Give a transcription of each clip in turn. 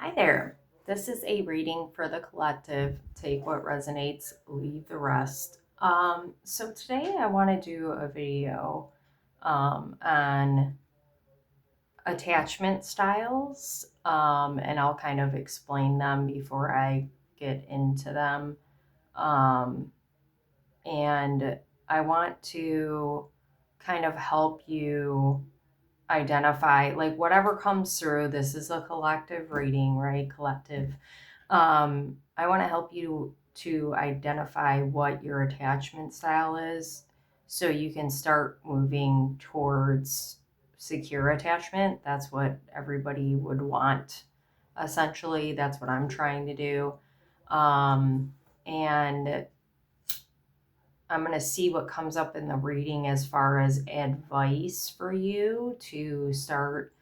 Hi there. This is a reading for the collective. Take what resonates, leave the rest. So today I want to do a video on attachment styles, and I'll kind of explain them before I get into them. Um, and I want to kind of help you identify like whatever comes through. This is a collective reading, right? Collective. I want to help you to identify what your attachment style is so you can start moving towards secure attachment. That's what everybody would want, essentially. That's what I'm trying to do. And I'm going to see what comes up in the reading as far as advice for you to start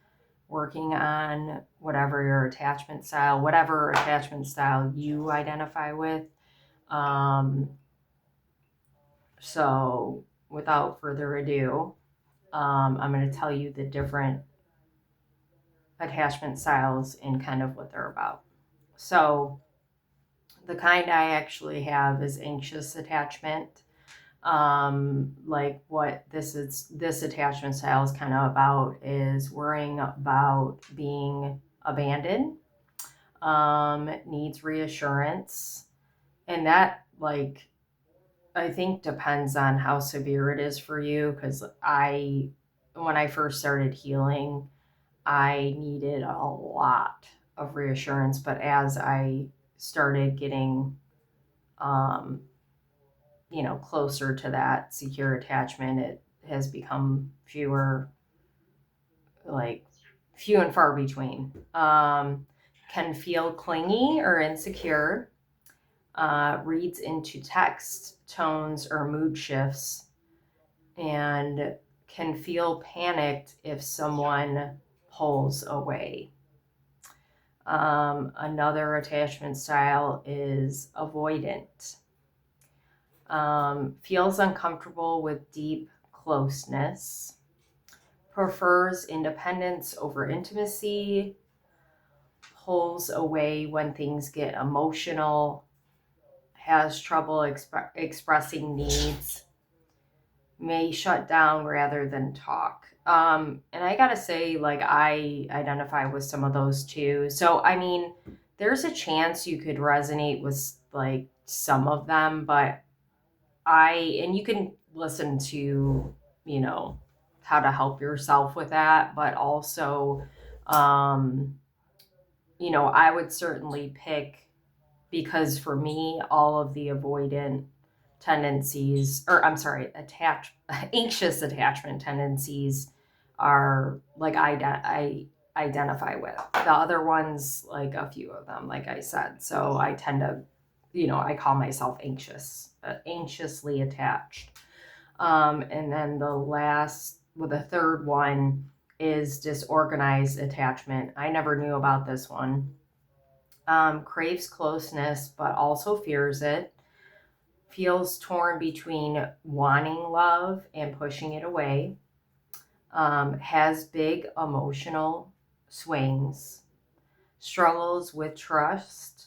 working on whatever attachment style you identify with. Um, so, without further ado, I'm going to tell you the different attachment styles and kind of what they're about. So, the kind I actually have is anxious attachment. Like what this attachment style is kind of about is worrying about being abandoned, needs reassurance, and that, like, I think depends on how severe it is for you, because when I first started healing, I needed a lot of reassurance, but as I started getting um, closer to that secure attachment, it has become like few and far between. Can feel clingy or insecure, reads into text, tones, or mood shifts, and can feel panicked if someone pulls away. Another attachment style is avoidant. Feels uncomfortable with deep closeness, prefers independence over intimacy, pulls away when things get emotional, has trouble expressing needs, may shut down rather than talk. And I gotta say, like, I identify with some of those too. So, I mean, there's a chance you could resonate with like some of them, but and you can listen to, you know, how to help yourself with that, but also, um, I would certainly pick, because for me, all of the avoidant tendencies, or I'm sorry, anxious attachment tendencies are like I identify with. The other ones, like a few of them, like I said. So I tend to, I call myself anxiously attached. And then the third one is disorganized attachment. I never knew about this one. Craves closeness, but also fears it, feels torn between wanting love and pushing it away, has big emotional swings, struggles with trust,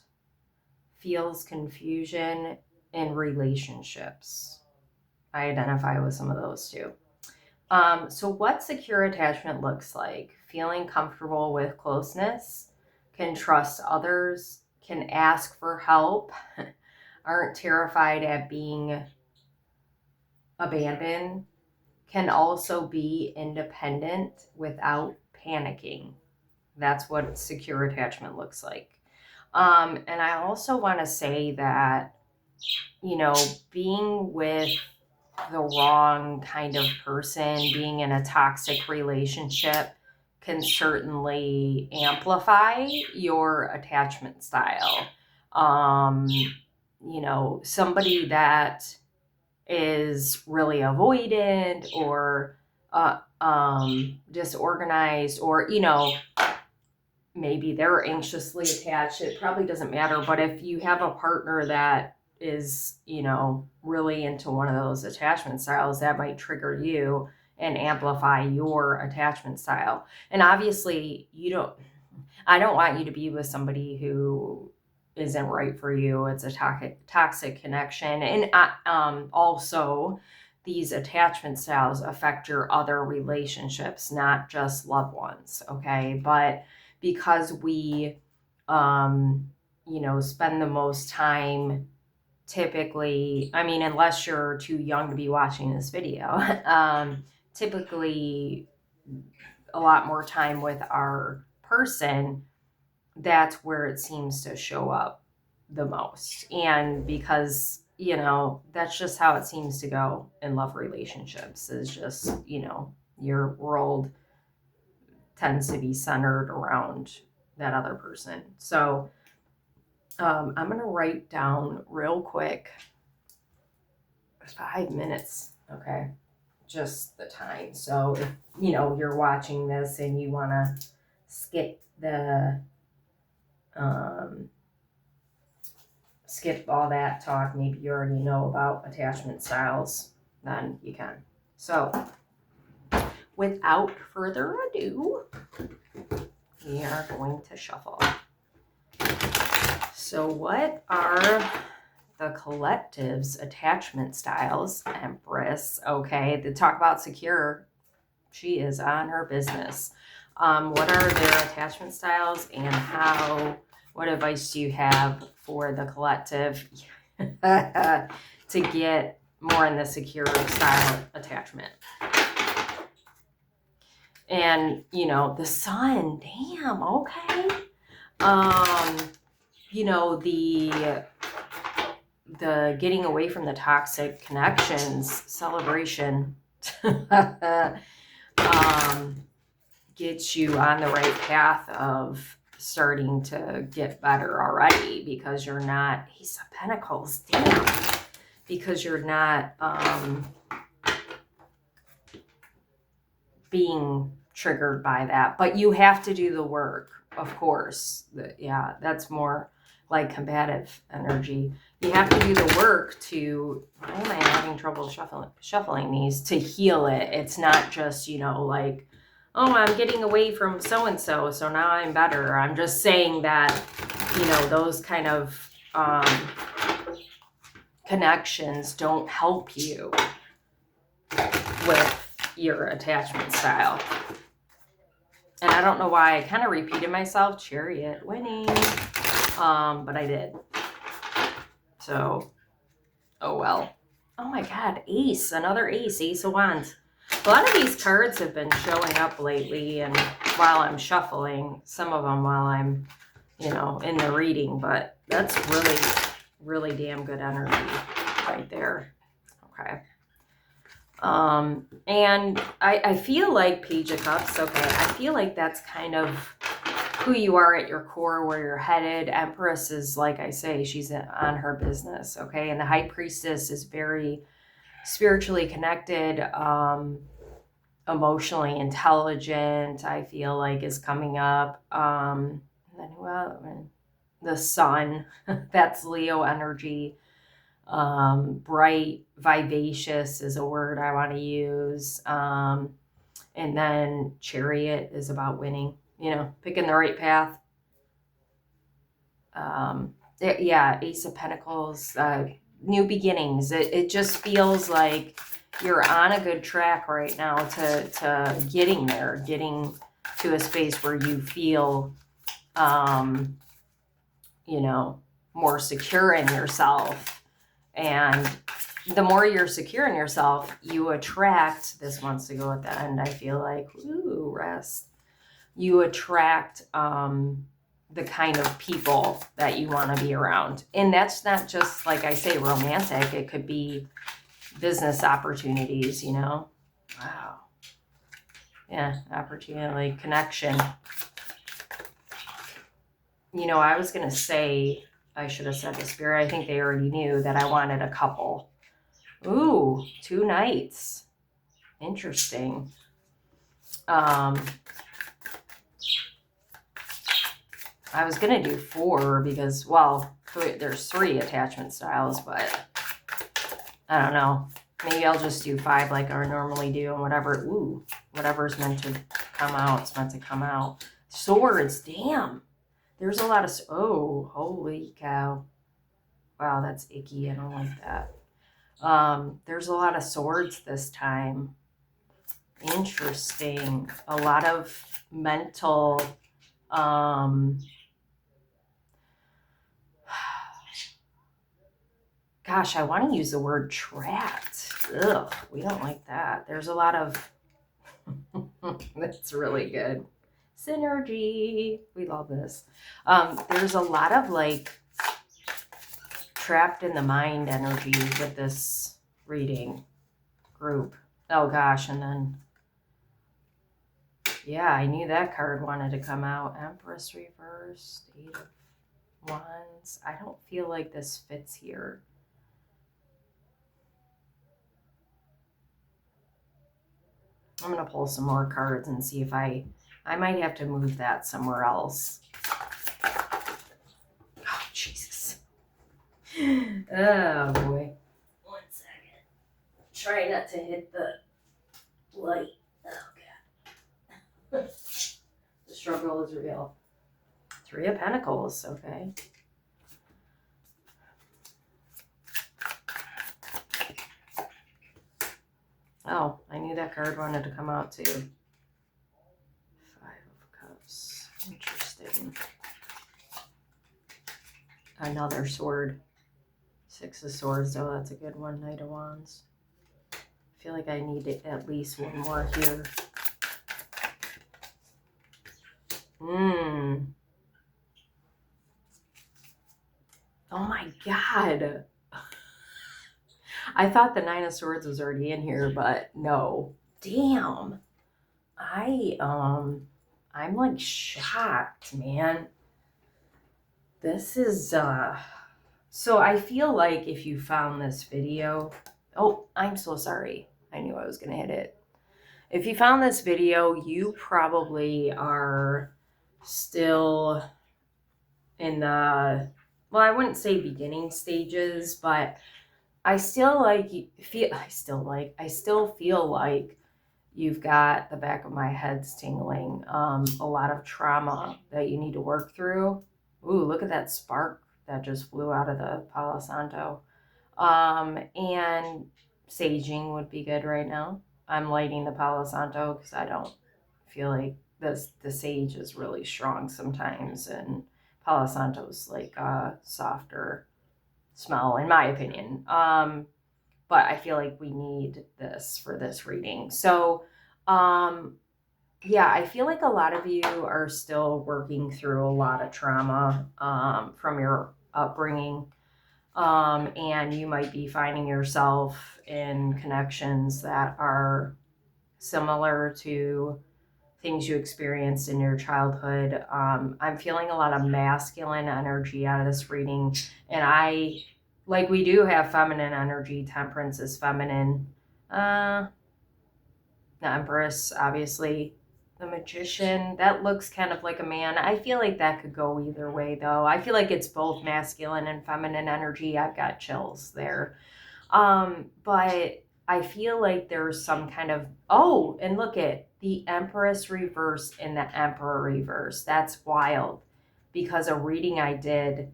feels confusion in relationships. I identify with some of those too. So, what secure attachment looks like: feeling comfortable with closeness, can trust others, can ask for help, aren't terrified at being abandoned, can also be independent without panicking. That's what secure attachment looks like. And I also want to say that, being with the wrong kind of person, being in a toxic relationship, can certainly amplify your attachment style. Somebody that is really avoidant or disorganized, or maybe they're anxiously attached, it probably doesn't matter. But if you have a partner that is, really into one of those attachment styles, that might trigger you and amplify your attachment style. And obviously, you don't, I don't want you to be with somebody who isn't right for you. It's a toxic connection. And also, these attachment styles affect your other relationships, not just loved ones. Okay. But because we, spend the most time typically, I mean, unless you're too young to be watching this video, typically a lot more time with our person, that's where it seems to show up the most. And because, that's just how it seems to go in love relationships, is just, your world tends to be centered around that other person. So I'm going to write down real quick 5 minutes. Okay. Just the time. So if, you're watching this and you want to skip skip all that talk, maybe you already know about attachment styles, then you can. So without further ado, we are going to shuffle. So what are the collective's attachment styles? Empress. Okay, to talk about secure, she is on her business. What are their attachment styles, and what advice do you have for the collective to get more in the secure style attachment? And, the sun, damn, okay. The getting away from the toxic connections celebration gets you on the right path of starting to get better already, because you're not, Ace of Pentacles, damn, because you're not being triggered by that. But you have to do the work, of course. Yeah, that's more like combative energy. You have to do the work to, why am I having trouble shuffling these, to heal it. It's not just, like, oh, I'm getting away from so-and-so, so now I'm better. I'm just saying that, those kind of connections don't help you with your attachment style. And I don't know why I kind of repeated myself. Chariot winning. But I did. So, oh well. Oh my God, Ace, another Ace of Wands. A lot of these cards have been showing up lately, and while I'm shuffling, some of them while I'm, in the reading, but that's really, really damn good energy right there. Okay. And I feel like Page of Cups, okay, I feel like that's kind of who you are at your core, where you're headed. Empress is, like I say, she's on her business, okay? And the High Priestess is very spiritually connected, emotionally intelligent, I feel like, is coming up. And then the Sun, that's Leo energy. Bright, vivacious is a word I want to use. And then Chariot is about winning, picking the right path. Ace of Pentacles, new beginnings. It just feels like you're on a good track right now to getting there, getting to a space where you feel, more secure in yourself. And the more you're secure in yourself, you attract, this wants to go at the end, I feel like, ooh, rest. You attract the kind of people that you want to be around. And that's not just, like I say, romantic. It could be business opportunities, Wow. Yeah, opportunity, connection. I was going to say, I should have said to Spirit, I think they already knew that I wanted a couple. Ooh, 2 nights. Interesting. I was going to do 4 because, well, there's 3 attachment styles, but I don't know. Maybe I'll just do 5 like I normally do, and whatever's meant to come out, it's meant to come out. Swords, damn. There's a lot of, oh, holy cow. Wow, that's icky. I don't like that. There's a lot of swords this time. Interesting. A lot of mental, gosh, I want to use the word trapped. Ugh, we don't like that. There's a lot of, that's really good. Synergy. We love this. There's a lot of like trapped in the mind energy with this reading group. Oh gosh, and then, yeah, I knew that card wanted to come out. Empress reversed, 8 of Wands. I don't feel like this fits here. I'm going to pull some more cards and see if I might have to move that somewhere else. Oh, Jesus. Oh, boy. 1 second. Try not to hit the light. Oh, God. The struggle is real. 3 of Pentacles. Okay. Oh, I knew that card wanted to come out too. 5 of Cups. Interesting. Another sword. 6 of Swords, though. That's a good one. Knight of Wands. I feel like I need at least one more here. Oh my God. I thought the 9 of Swords was already in here, but no. Damn. I'm like shocked, man. This is, so I feel like if you found this video, oh, I'm so sorry. I knew I was going to hit it. If you found this video, you probably are still in the, well, I wouldn't say beginning stages, but I still feel like you've got the back of my head's tingling. A lot of trauma that you need to work through. Ooh, look at that spark that just flew out of the Palo Santo. And saging would be good right now. I'm lighting the Palo Santo because I don't feel like the sage is really strong sometimes, and Palo Santo's like a softer smell in my opinion. But I feel like we need this for this reading. So, yeah, I feel like a lot of you are still working through a lot of trauma from your upbringing. And you might be finding yourself in connections that are similar to things you experienced in your childhood. I'm feeling a lot of masculine energy out of this reading. And we do have feminine energy. Temperance is feminine. The Empress, obviously. The Magician, that looks kind of like a man. I feel like that could go either way, though. I feel like it's both masculine and feminine energy. I've got chills there. But I feel like there's some kind of, oh, and look at the Empress reverse and the Emperor reverse. That's wild, because a reading I did,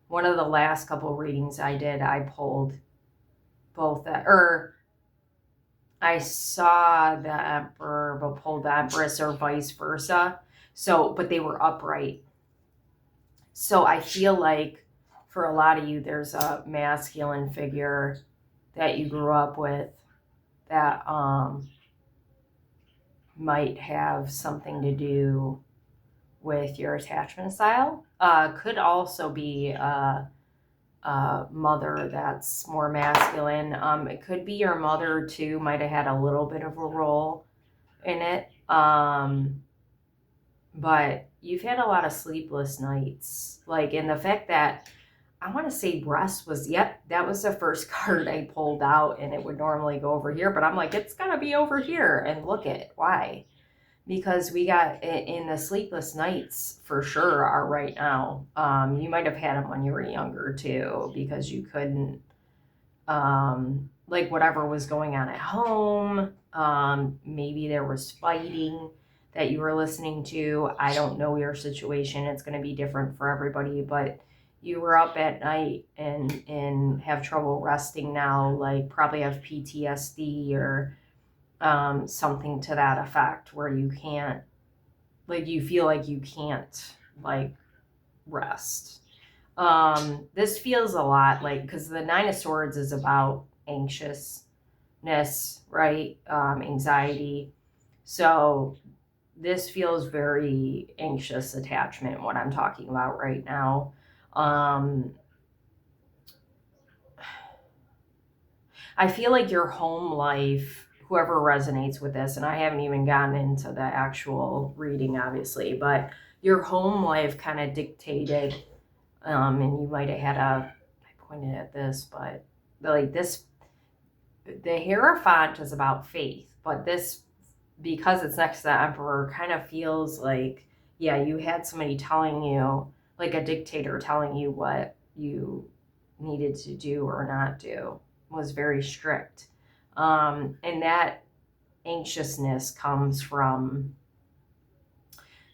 one of the last couple readings I did, I pulled both that, or I saw the Emperor but pulled the Empress, or vice versa. So, but they were upright. So I feel like for a lot of you, there's a masculine figure that you grew up with that might have something to do with your attachment style. Could also be a mother that's more masculine. It could be your mother too, might have had a little bit of a role in it. But you've had a lot of sleepless nights. Like, and the fact that I want to say rest was, yep, that was the first card I pulled out, and it would normally go over here, but I'm like, it's gotta be over here. And look at why. Because we got in the sleepless nights for sure are right now. You might have had them when you were younger too, because you couldn't, like whatever was going on at home. Maybe there was fighting. that you were listening to. I don't know your situation. It's going to be different for everybody, but you were up at night and have trouble resting now, like probably have PTSD or something to that effect, where you can't, like, you feel like you can't, like, rest. This feels a lot like, because the Nine of Swords is about anxiousness, right? Anxiety. So this feels very anxious attachment, what I'm talking about right now. I feel like your home life, whoever resonates with this, and I haven't even gotten into the actual reading, obviously, but your home life kind of dictated, and you might have had I pointed at this, but like this, the Hierophant is about faith, but this, because it's next to the Emperor, kind of feels like, yeah, you had somebody telling you, like a dictator telling you what you needed to do or not do, was very strict. And that anxiousness comes from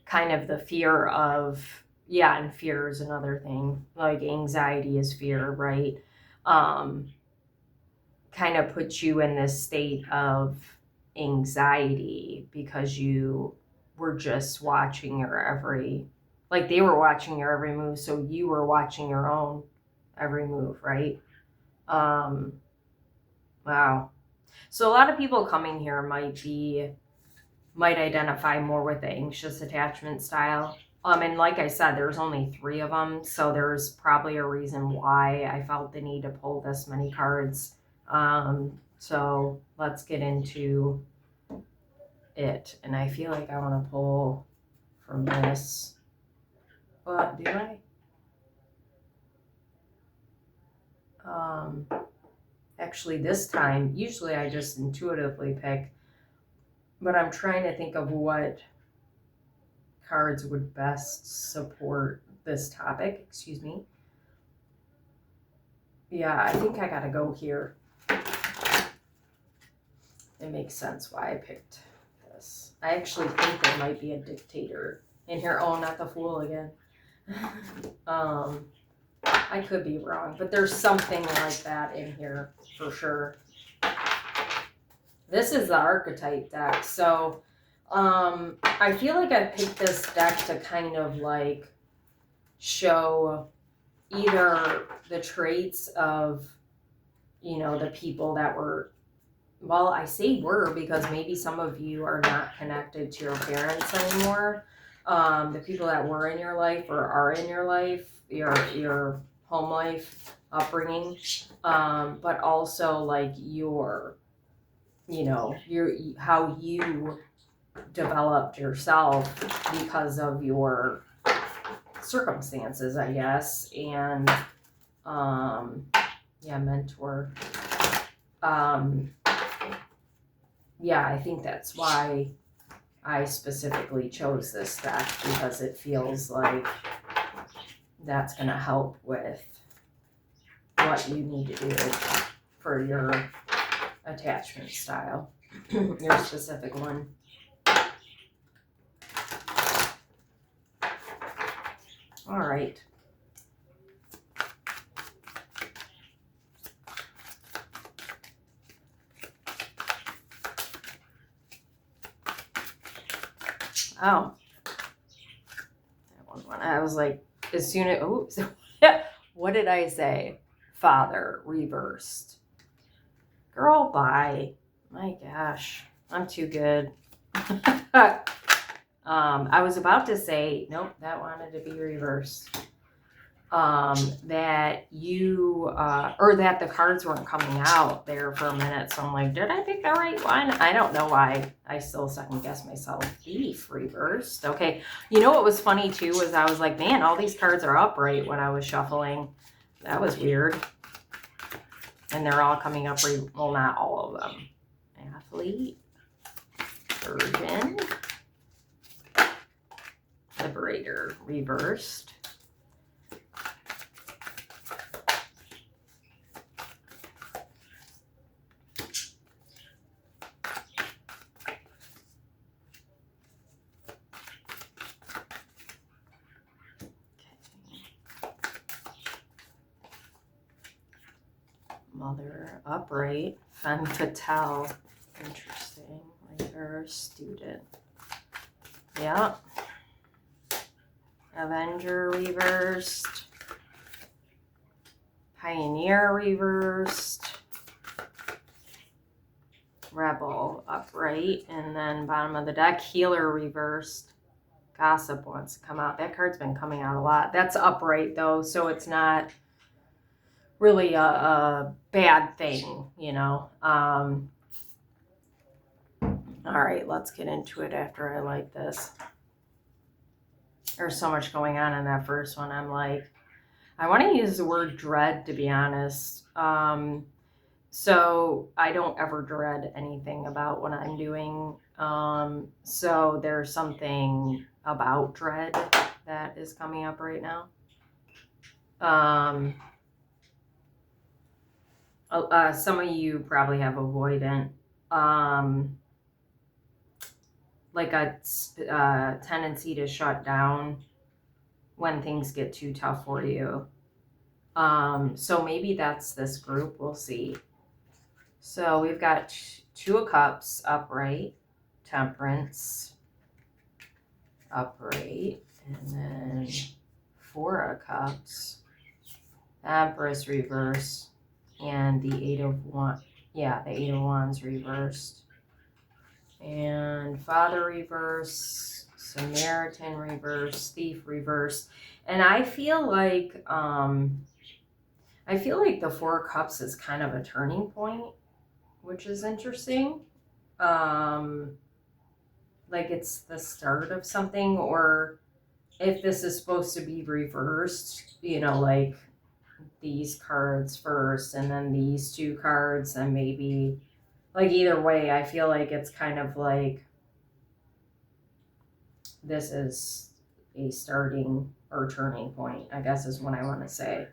kind of the fear of, yeah, and fear is another thing. Like anxiety is fear, right? Kind of puts you in this state of anxiety because you were just watching your every, like they were watching your every move, so you were watching your own every move, right? Wow. So a lot of people coming here might identify more with the anxious attachment style. And like I said, there's only 3 of them, so there's probably a reason why I felt the need to pull this many cards. So let's get into it. And I feel like I want to pull from this, but do I? Actually, this time, usually I just intuitively pick, but I'm trying to think of what cards would best support this topic. Excuse me. Yeah, I think I gotta go here. It makes sense why I picked this. I actually think there might be a dictator in here. Oh, not the Fool again. I could be wrong, but there's something like that in here for sure. This is the archetype deck, so I feel like I picked this deck to kind of like show either the traits of, you know, the people that were, well, I say were because maybe some of you are not connected to your parents anymore. The people that were in your life or are in your life, your home life, upbringing, but also like your, you know, how you developed yourself because of your circumstances, I guess, and yeah, mentor. Yeah, I think that's why I specifically chose this deck, because it feels like that's going to help with what you need to do for your attachment style, your specific one. All right. Oh, that one. I was like, as soon as, oh, what did I say? Father reversed. Girl, bye. My gosh, I'm too good. I was about to say, nope, that wanted to be reversed. That you, or that the cards weren't coming out there for a minute. So I'm like, did I pick the right one? I don't know why. I still second guess myself. Thief reversed. Okay. You know what was funny too was I was like, man, all these cards are upright when I was shuffling. That was weird. And they're all coming up, well, not all of them. Athlete, Virgin, Liberator reversed. Mother upright. Femme fatale. Interesting. Leader, student. Yeah. Avenger reversed. Pioneer reversed. Rebel upright. And then bottom of the deck, Healer reversed. Gossip wants to come out. That card's been coming out a lot. That's upright though, so it's not really a bad thing, you know. All right, let's get into it after I like this. There's so much going on in that first one. I'm like, I want to use the word dread, to be honest. So I don't ever dread anything about what I'm doing. So there's something about dread that is coming up right now. Some of you probably have avoidant, like a tendency to shut down when things get too tough for you. So maybe that's this group. We'll see. So we've got Two of Cups upright, Temperance upright, and then Four of Cups, Empress reverse, and the Eight of Wands. Yeah, the Eight of Wands reversed. And Father reverse, Samaritan reverse, Thief reverse. And I feel like the Four of Cups is kind of a turning point, which is interesting. Like it's the start of something, or if this is supposed to be reversed, you know, like these cards first and then these two cards, and maybe like either way, I feel like it's kind of like this is a starting or turning point, I guess is what I want to say.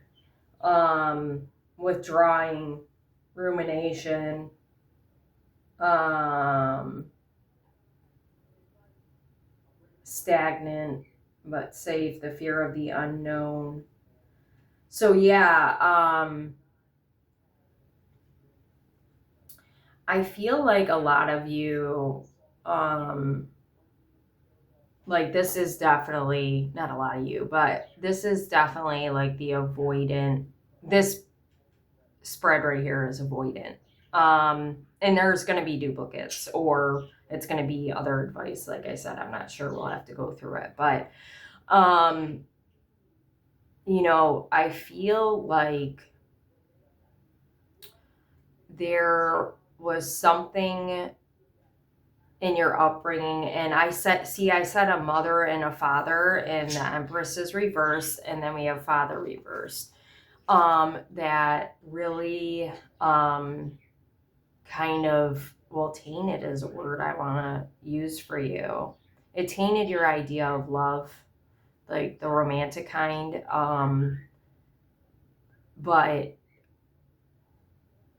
Withdrawing, rumination, stagnant but safe, the fear of the unknown. So yeah, I feel like a lot of you, like this is definitely, not a lot of you, but this is definitely like the avoidant, this spread right here is avoidant. And there's going to be duplicates, or it's going to be other advice. Like I said, I'm not sure, we'll have to go through it, but, you know, I feel like there was something in your upbringing, and I said a mother and a father, and the Empress is reversed, and then we have Father reversed, that really kind of, well, tainted is a word I want to use for you. It tainted your idea of love, like the romantic kind, but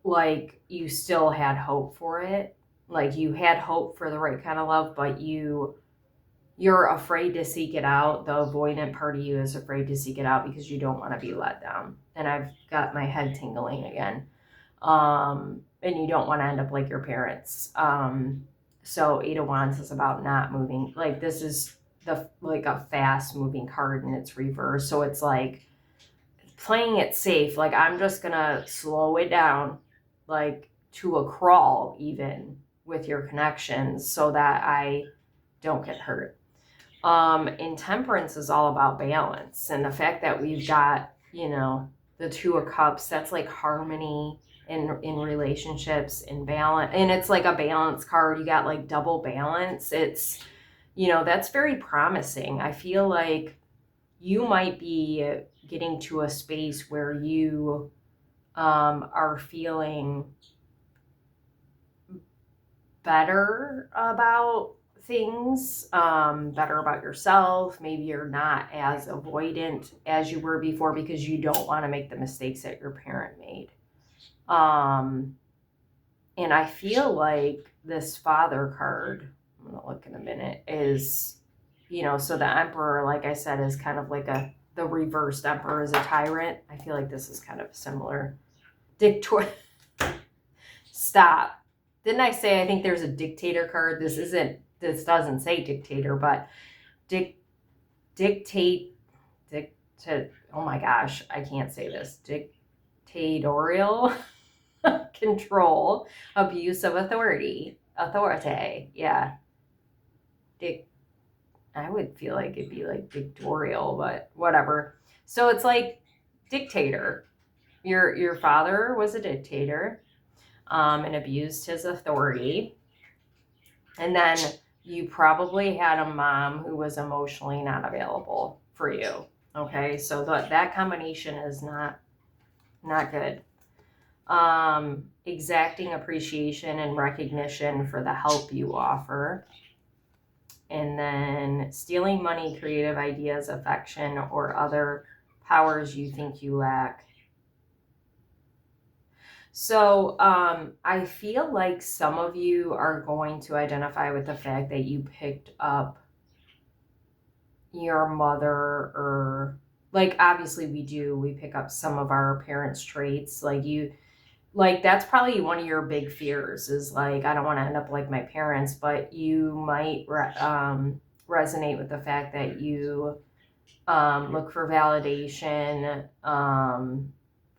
like you still had hope for it. Like you had hope for the right kind of love, but you're afraid to seek it out. The avoidant part of you is afraid to seek it out because you don't want to be let down. And I've got my head tingling again. And you don't want to end up like your parents. So Eight of Wands is about not moving. Like this is like a fast moving card, and it's reversed. So it's like playing it safe. Like I'm just gonna slow it down, like to a crawl even with your connections, so that I don't get hurt. Intemperance is all about balance, and the fact that we've got, you know, the Two of Cups, that's like harmony in relationships, in balance, and it's like a balance card. You got like double balance. It's, you know, that's very promising. I feel like you might be getting to a space where you are feeling better about things, better about yourself. Maybe you're not as avoidant as you were before because you don't want to make the mistakes that your parent made. And I feel like this Father card, I'm going to look in a minute, is, you know, so the Emperor, like I said, is kind of like the reversed Emperor is a tyrant. I feel like this is kind of similar. Dictator. Stop. Didn't I say I think there's a dictator card? This doesn't say dictator, but dictate, oh my gosh, I can't say this. Dictatorial control, abuse of authority. Yeah. I would feel like it'd be like dictatorial, but whatever. So it's like dictator. Your father was a dictator, and abused his authority. And then you probably had a mom who was emotionally not available for you. Okay, so that combination is not good. Exacting appreciation and recognition for the help you offer. And then stealing money, creative ideas, affection, or other powers you think you lack. So I feel like some of you are going to identify with the fact that you picked up your mother, or like obviously we pick up some of our parents' traits. Like that's probably one of your big fears is like, I don't want to end up like my parents, but you might resonate with the fact that you look for validation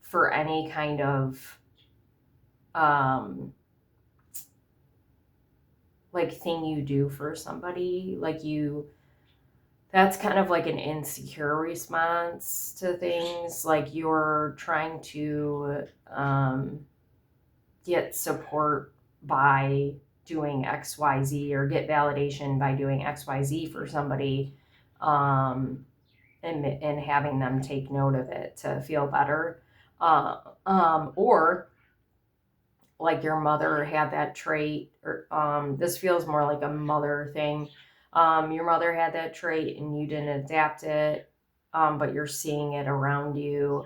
for any kind of like thing you do for somebody. That's kind of like an insecure response to things. Like you're trying to get support by doing XYZ, or get validation by doing XYZ for somebody, and having them take note of it to feel better. Or like your mother had that trait, or this feels more like a mother thing. Your mother had that trait and you didn't adapt it, but you're seeing it around you.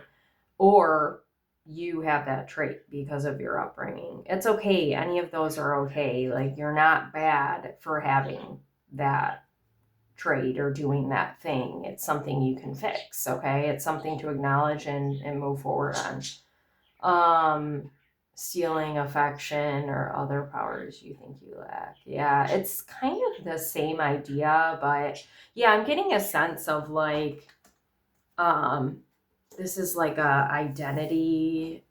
Or you have that trait because of your upbringing. It's okay. Any of those are okay. Like you're not bad for having that trait or doing that thing. It's something you can fix. Okay. It's something to acknowledge and move forward on. Stealing affection or other powers you think you lack. Yeah, it's kind of the same idea, but yeah, I'm getting a sense of like, this is like a identity,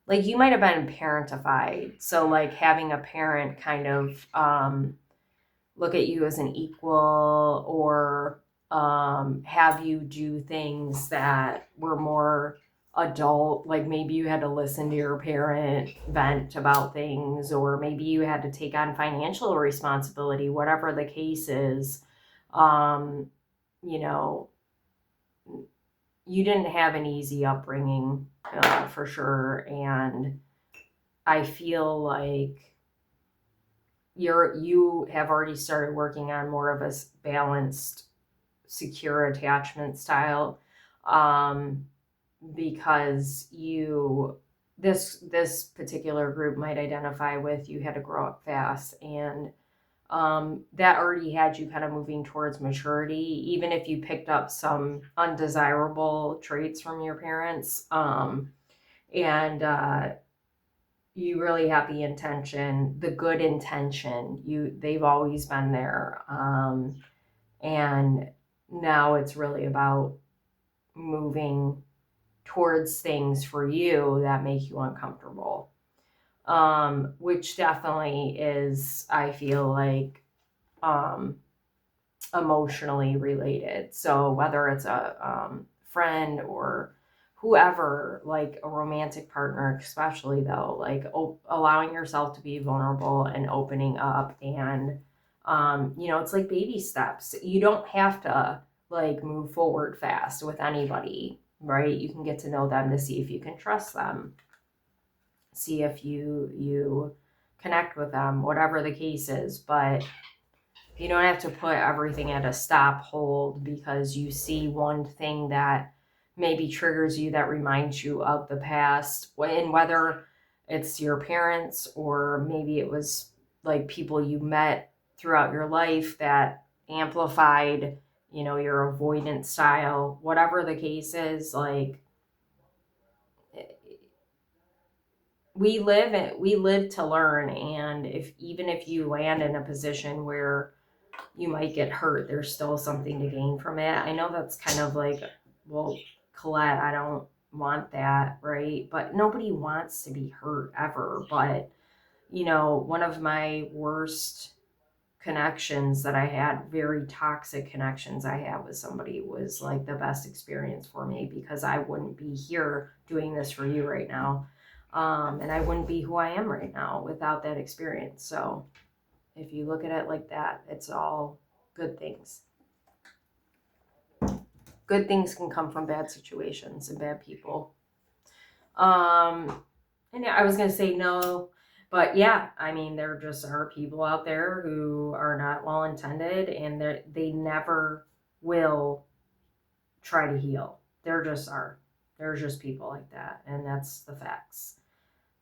like you might have been parentified. So like having a parent kind of, look at you as an equal, or have you do things that were more adult. Like maybe you had to listen to your parent vent about things, or maybe you had to take on financial responsibility, whatever the case is. You know, you didn't have an easy upbringing, for sure. And I feel like you have already started working on more of a balanced, secure attachment style, because this particular group might identify with, you had to grow up fast, and that already had you kind of moving towards maturity, even if you picked up some undesirable traits from your parents. And you really have the intention, the good intention. They've always been there, and now it's really about moving towards things for you that make you uncomfortable, which definitely is, I feel like, emotionally related. So whether it's a friend or whoever, like a romantic partner, especially though, like allowing yourself to be vulnerable and opening up, and it's like baby steps. You don't have to like move forward fast with anybody, right? You can get to know them to see if you can trust them, see if you connect with them, whatever the case is. But you don't have to put everything at a stop hold because you see one thing that maybe triggers you, that reminds you of the past. And whether it's your parents, or maybe it was like people you met throughout your life that amplified, your avoidance style, whatever the case is, like we live to learn, and even if you land in a position where you might get hurt, there's still something to gain from it. I know that's kind of like, well, Colette, I don't want that, right? But nobody wants to be hurt ever. But one of my worst connections that I had, very toxic connections I had with somebody, was like the best experience for me, because I wouldn't be here doing this for you right now. And I wouldn't be who I am right now without that experience. So if you look at it like that, it's all good things. Good things can come from bad situations and bad people. And yeah, I was going to say no, but yeah, I mean, there just are people out there who are not well intended, and they never will try to heal. There just are. There's just people like that, and that's the facts.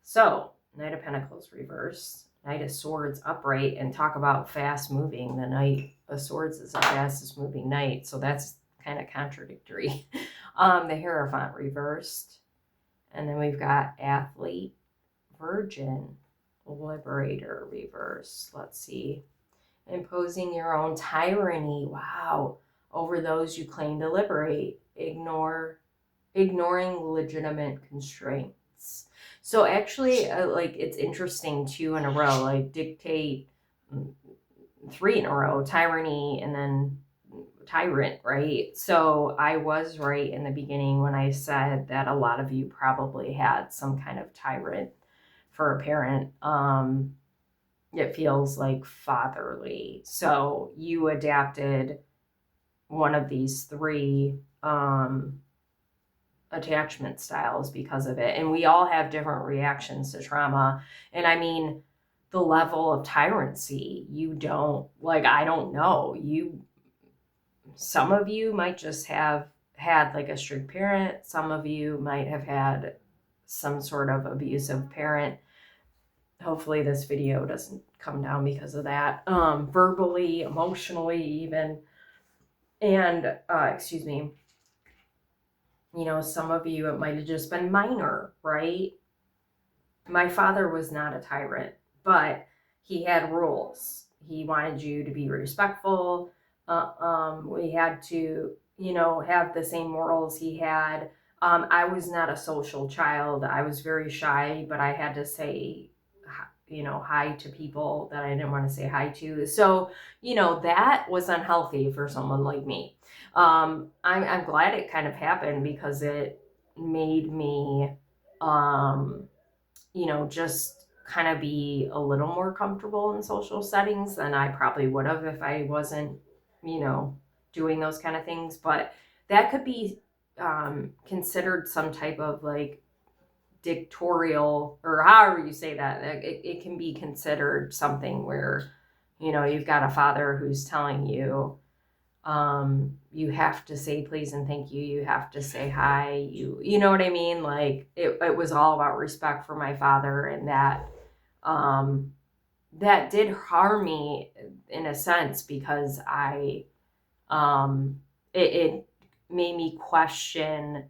So, Knight of Pentacles reverse, Knight of Swords upright, and talk about fast moving. The Knight of Swords is the fastest moving knight, so that's kind of contradictory. The Hierophant reversed, and then we've got Athlete, Virgin, Liberator reverse. Let's see. Imposing your own tyranny. Wow. Over those you claim to liberate. Ignoring legitimate constraints. So actually, it's interesting, 2 in a row, like dictate, 3 in a row, tyranny, and then tyrant, right? So I was right in the beginning when I said that a lot of you probably had some kind of tyrant for a parent. It feels like fatherly. So you adapted one of these 3 attachment styles because of it. And we all have different reactions to trauma. And I mean, the level of tyrancy, I don't know. Some of you might just have had like a strict parent. Some of you might have had some sort of abusive parent. Hopefully this video doesn't come down because of that. Verbally, emotionally, even. And, excuse me, some of you, it might have just been minor, right? My father was not a tyrant, but he had rules. He wanted you to be respectful. We had to, have the same morals he had. I was not a social child. I was very shy, but I had to say, hi to people that I didn't want to say hi to. So, that was unhealthy for someone like me. I'm glad it kind of happened, because it made me, just kind of be a little more comfortable in social settings than I probably would have if I wasn't, doing those kind of things. But that could be considered some type of like dictatorial, or however you say that. It can be considered something where, you've got a father who's telling you, you have to say please and thank you. You have to say hi. You know what I mean? Like it was all about respect for my father, and that did harm me in a sense, because it made me question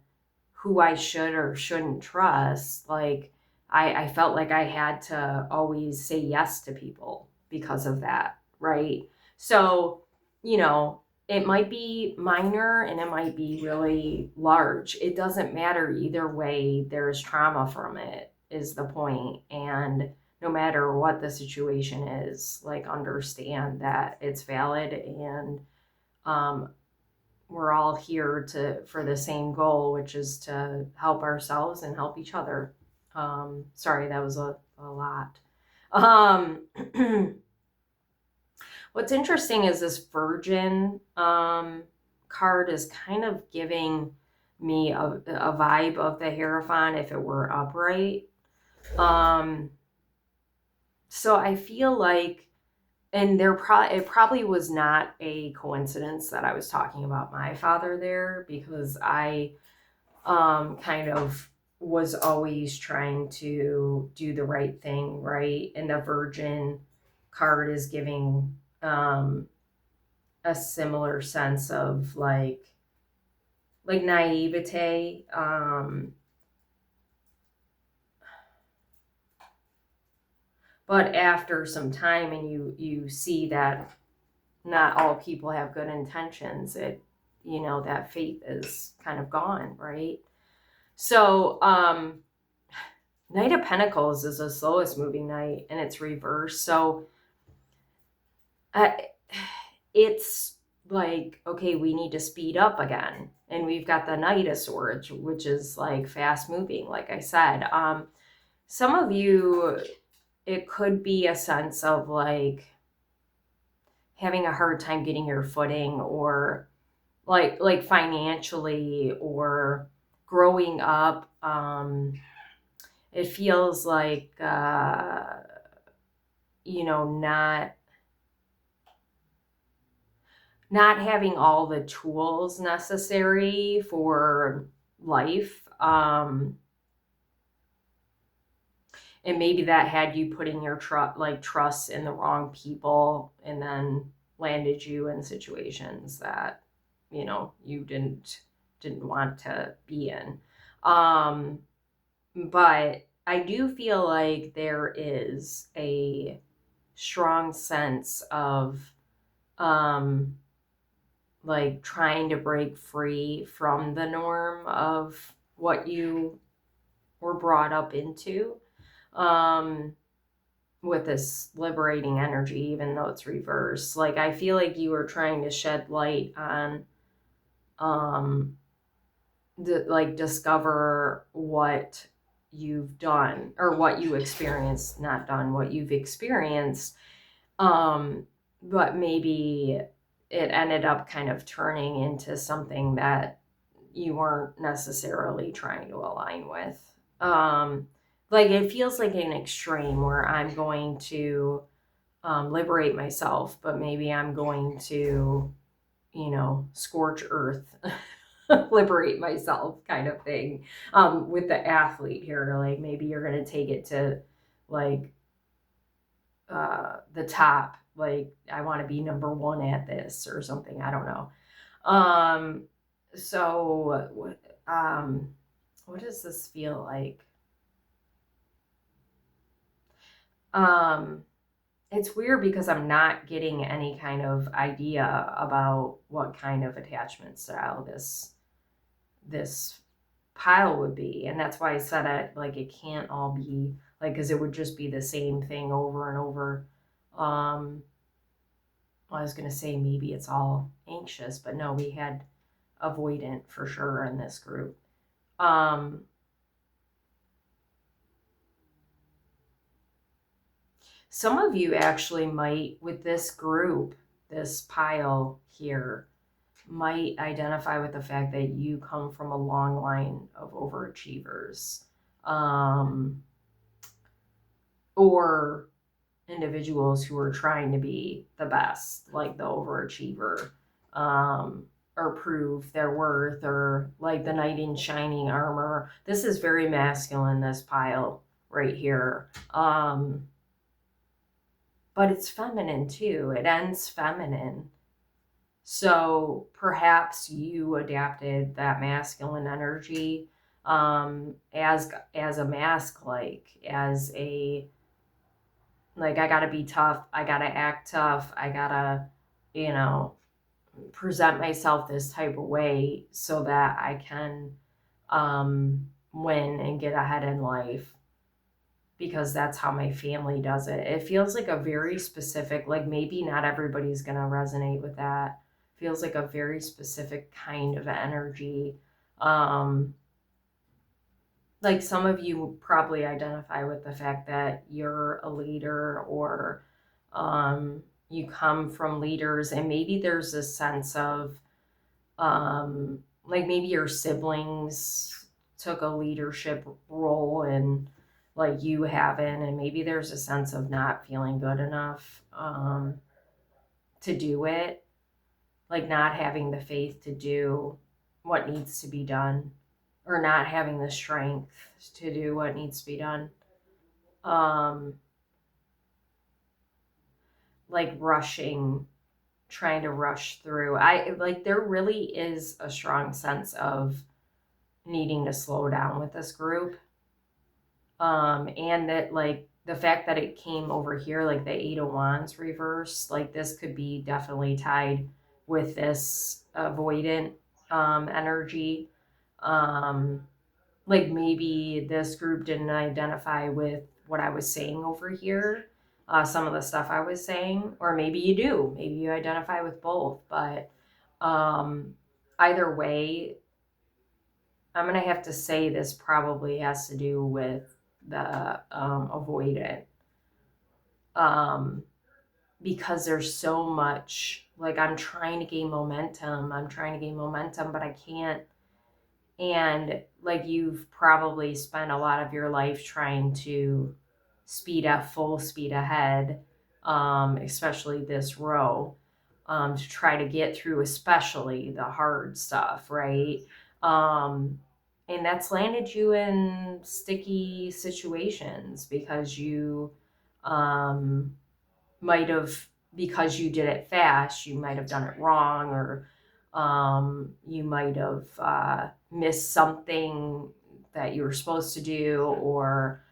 who I should or shouldn't trust. Like I felt like I had to always say yes to people because of that, right? So, it might be minor and it might be really large. It doesn't matter either way. There's trauma from it, is the point. And no matter what the situation is, like, understand that it's valid, and we're all here for the same goal, which is to help ourselves and help each other. Sorry, that was a lot. What's interesting is this Virgin card is kind of giving me a vibe of the Hierophant if it were upright. So I feel like, and it probably was not a coincidence that I was talking about my father there, because I kind of was always trying to do the right thing, right? And the Virgin card is giving a similar sense of like naivete. But after some time and you see that not all people have good intentions, it, that faith is kind of gone, right? So, Knight of Pentacles is the slowest moving knight, and it's reversed. So, uh, it's like, okay, we need to speed up again. And we've got the Knight of Swords, which is like fast moving, like I said. Some of you, it could be a sense of like having a hard time getting your footing, or like financially, or growing up. It feels like not having all the tools necessary for life. And maybe that had you putting your trust in the wrong people, and then landed you in situations that, you didn't want to be in. But I do feel like there is a strong sense of like trying to break free from the norm of what you were brought up into, with this liberating energy, even though it's reversed. Like, I feel like you were trying to shed light on, discover what you've done, or what you experienced, not done, what you've experienced. But maybe it ended up kind of turning into something that you weren't necessarily trying to align with. Like, it feels like an extreme where I'm going to liberate myself, but maybe I'm going to, scorch earth, liberate myself, kind of thing. With the athlete here, like maybe you're going to take it to like the top, like I want to be number one at this or something. I don't know. So what does this feel like? It's weird because I'm not getting any kind of idea about what kind of attachment style this pile would be. And that's why I said it, like, it can't all be like, because it would just be the same thing over and over. I was going to say maybe it's all anxious, but no, we had avoidant for sure in this group. Some of you actually might, with this group, this pile here, might identify with the fact that you come from a long line of overachievers, or individuals who are trying to be the best, like the overachiever, or prove their worth, or like the knight in shining armor. This is very masculine, this pile right here. But it's feminine too. It ends feminine. So perhaps you adapted that masculine energy as a mask, like as a, like, I gotta be tough, I gotta act tough, I gotta, present myself this type of way so that I can win and get ahead in life, because that's how my family does it. It feels like a very specific, like maybe not everybody's gonna resonate with that. Feels like a very specific kind of energy. Like some of you probably identify with the fact that you're a leader, or you come from leaders, and maybe there's a sense of like maybe your siblings took a leadership role and like you haven't, and maybe there's a sense of not feeling good enough to do it, like not having the faith to do what needs to be done, or not having the strength to do what needs to be done. Like rushing, trying to rush through. I like, there really is a strong sense of needing to slow down with this group. And that, like, the fact that it came over here, like the Eight of Wands reverse, like this could be definitely tied with this avoidant energy. Like maybe this group didn't identify with what I was saying over here, some of the stuff I was saying, or maybe you do. Maybe you identify with both, but either way, I'm going to have to say this probably has to do with the avoidant. Because there's so much, like I'm trying to gain momentum, but I can't. And like you've probably spent a lot of your life trying to full speed ahead, especially this row, to try to get through, especially the hard stuff, right? And that's landed you in sticky situations because you might have, because you did it fast, you might have done it wrong, or you might have missed something that you were supposed to do, or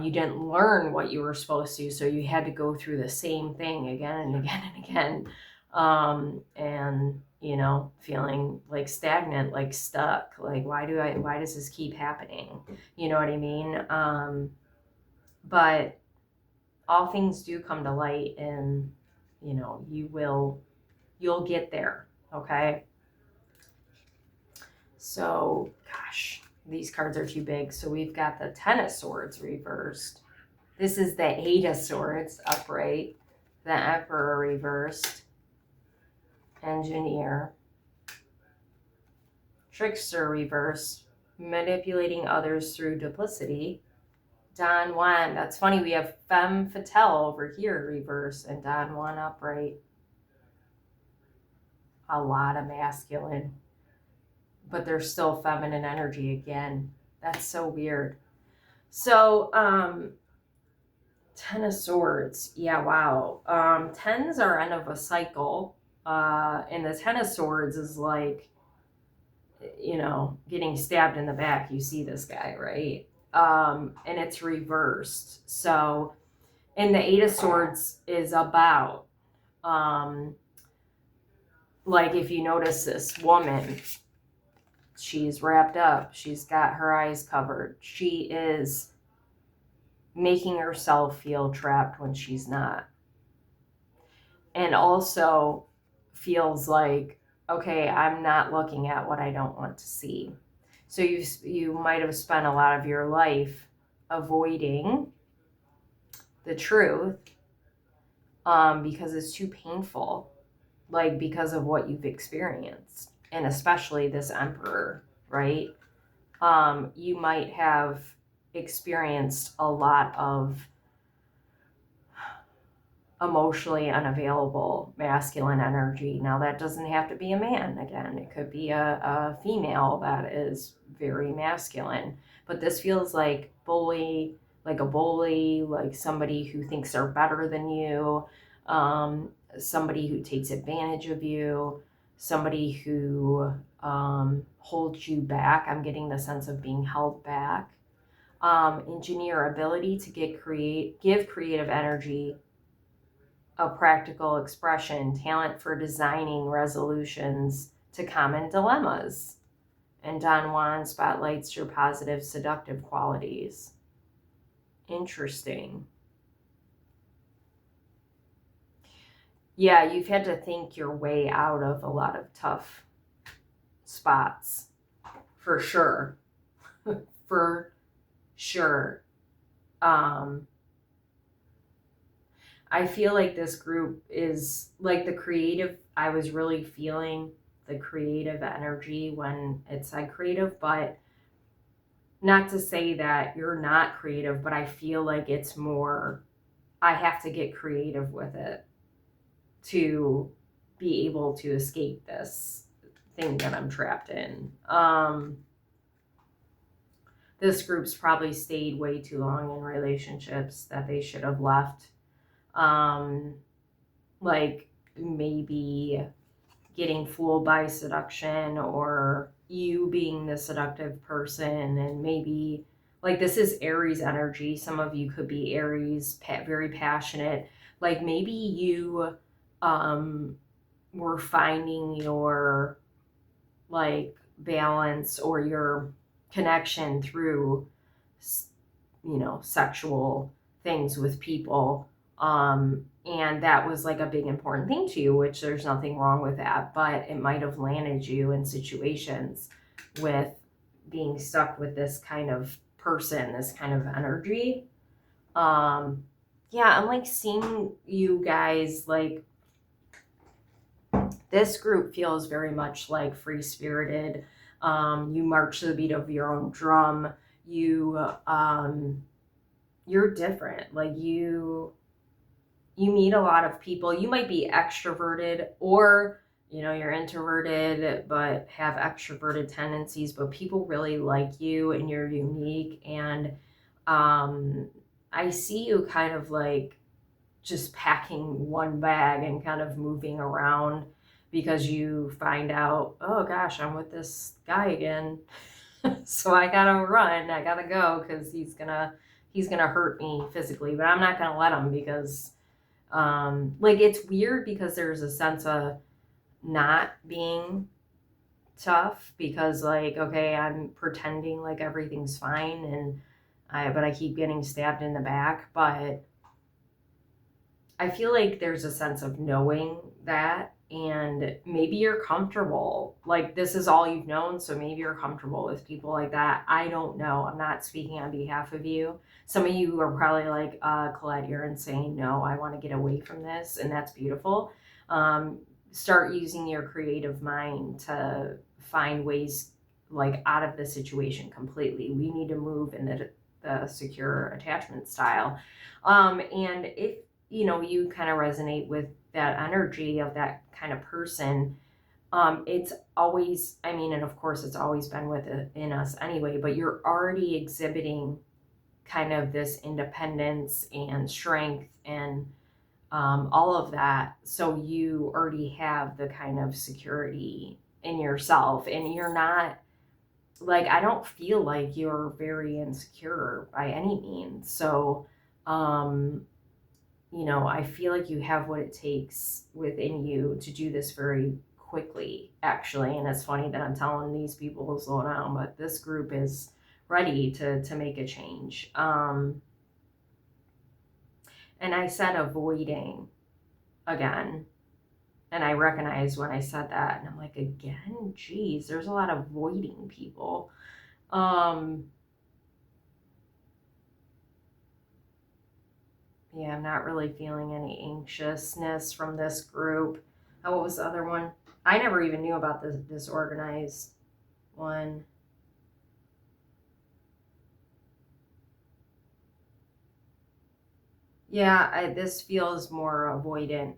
you didn't learn what you were supposed to, so you had to go through the same thing again and again and again, and you know, feeling like stagnant, like stuck, like why does this keep happening? You know what I mean? But all things do come to light, and you know, you'll get there. Okay. So gosh, these cards are too big. So we've got the Ten of Swords reversed. This is the Eight of Swords upright, the Emperor reversed, Engineer, Trickster reversed, manipulating others through duplicity, Don Juan. That's funny, we have Femme Fatale over here reverse and Don Juan upright. A lot of masculine, but there's still feminine energy again. That's so weird. So Ten of Swords, yeah, wow. Tens are end of a cycle, and the Ten of Swords is like, you know, getting stabbed in the back. You see this guy, right? And it's reversed. So, and the Eight of Swords is about, like if you notice this woman, she's wrapped up, she's got her eyes covered, she is making herself feel trapped when she's not, and also feels like, okay, I'm not looking at what I don't want to see. So you might have spent a lot of your life avoiding the truth, because it's too painful, like because of what you've experienced, and especially this Emperor, right? You might have experienced a lot of emotionally unavailable masculine energy. Now, that doesn't have to be a man. Again, it could be a female that is very masculine. But this feels like like a bully, like somebody who thinks they're better than you, somebody who takes advantage of you, somebody who holds you back. I'm getting the sense of being held back. Engineer, ability to give creative energy a practical expression, talent for designing resolutions to common dilemmas. And Don Juan spotlights your positive, seductive qualities. Interesting. Yeah, you've had to think your way out of a lot of tough spots. For sure. For sure. I feel like this group is like the creative. I was really feeling the creative energy when it said creative, but not to say that you're not creative, but I feel like it's more, I have to get creative with it to be able to escape this thing that I'm trapped in. This group's probably stayed way too long in relationships that they should have left. Like maybe getting fooled by seduction, or you being the seductive person, and maybe like this is Aries energy. Some of you could be Aries, very passionate. Like maybe you were finding your like balance or your connection through, you know, sexual things with people. And that was like a big important thing to you, which there's nothing wrong with that, but it might have landed you in situations with being stuck with this kind of person, this kind of energy. Yeah, I'm like seeing you guys, like this group feels very much like free spirited. You march to the beat of your own drum. You're different. Like you meet a lot of people. You might be extroverted, or you know, you're introverted but have extroverted tendencies, but people really like you and you're unique. And I see you kind of like just packing one bag and kind of moving around because you find out, oh gosh, I'm with this guy again. So I gotta run, I gotta go because he's gonna hurt me physically, but I'm not gonna let him because like it's weird because there's a sense of not being tough because like, okay, I'm pretending like everything's fine and but I keep getting stabbed in the back. But I feel like there's a sense of knowing that, and maybe you're comfortable. Like this is all you've known, so maybe you're comfortable with people like that. I don't know. I'm not speaking on behalf of you. Some of you are probably like, Colette, you're insane. No, I want to get away from this, and that's beautiful. Start using your creative mind to find ways like out of the situation completely. We need to move in the secure attachment style. And if you know you kind of resonate with that energy of that kind of person, it's always, I mean, and of course it's always been in us anyway, but you're already exhibiting kind of this independence and strength and all of that. So you already have the kind of security in yourself, and you're not like, I don't feel like you're very insecure by any means. So you know, I feel like you have what it takes within you to do this very quickly, actually. And it's funny that I'm telling these people to slow down, but this group is ready to make a change. And I said avoiding again. And I recognized when I said that, and I'm like, again, geez, there's a lot of avoiding people. Yeah, I'm not really feeling any anxiousness from this group. Oh, what was the other one? I never even knew about the disorganized one. Yeah, this feels more avoidant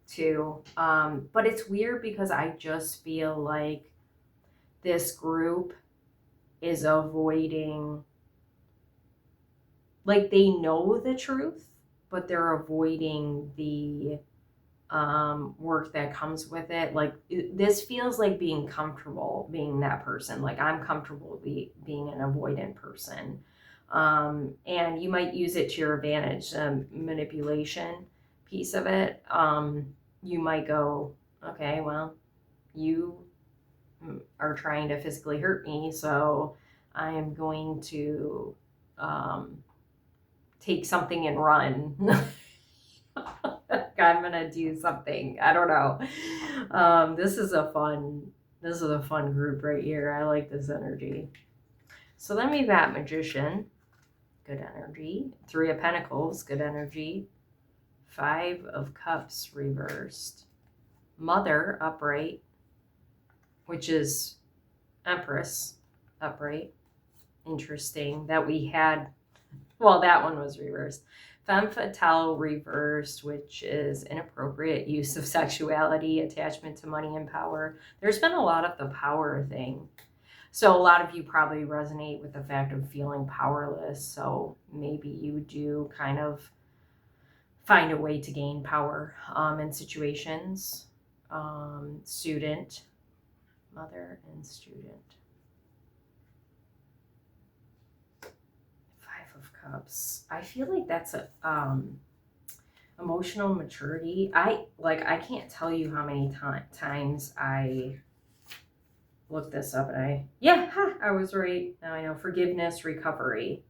too. But it's weird because I just feel like this group is avoiding, like they know the truth, but they're avoiding the work that comes with it. Like this feels like being comfortable being that person. Like I'm comfortable being an avoidant person. And you might use it to your advantage, manipulation piece of it. You might go, okay, well, you are trying to physically hurt me, so I am going to take something and run. I'm gonna do something. I don't know. This is a fun group right here. I like this energy. So then we've got Magician, good energy. Three of Pentacles, good energy. Five of Cups reversed. Mother upright, which is Empress upright. Interesting that we had, well, that one was reversed. Femme fatale reversed, which is inappropriate use of sexuality, attachment to money and power. There's been a lot of the power thing. So a lot of you probably resonate with the fact of feeling powerless. So maybe you do kind of find a way to gain power in situations. Student, mother and student. Cups. I feel like that's a emotional maturity. I can't tell you how many times I looked this up and I was right. Now I know. Forgiveness, recovery.